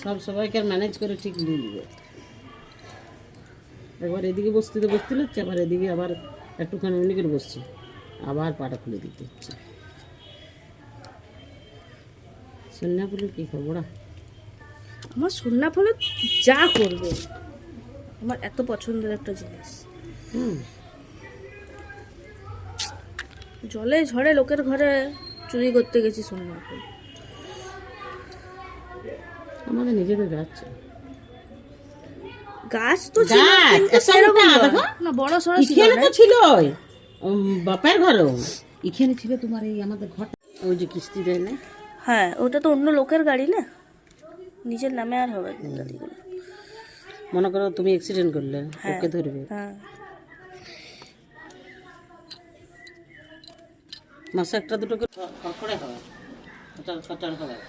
সব সবাইকে ম্যানেজ করে ঠিক নিয়ে নিবে। একবার এদিকে বসতে হচ্ছে, আবার এদিকে আবার একটুখানি অন্য করে বসছে, আবার পাটা খুলে দিতে হচ্ছে। সন্ধ্যা ফুলের কী খবর? আমার সন্ধ্যা ফুল যা করবে, আমার এত পছন্দের একটা জিনিস। জলে ঝড়ে লোকের ঘরে চুরি করতে গেছি সন্ধ্যা ফুল। আমাদের নিজেদের যাচ্ছে গাছ তো ছিল কিন্তু সেরকম না, বড় সড়ো ছিল এখানে না। তো ছিল বাপের ঘরেও, এখানে ছিল তোমার এই আমাদের ঘর, ওই যে কিস্তি দেয় না। হ্যাঁ, ওটা তো অন্য লোকের গাড়ি না, নিজের নামে আর হবে না গাড়িগুলো। মনে করো তুমি অ্যাক্সিডেন্ট করলে, হ্যাঁ, ওকে ধরবে। হ্যাঁ, মাসে একটা দুটো করে খড়খড়ে হয়, কটার হয়।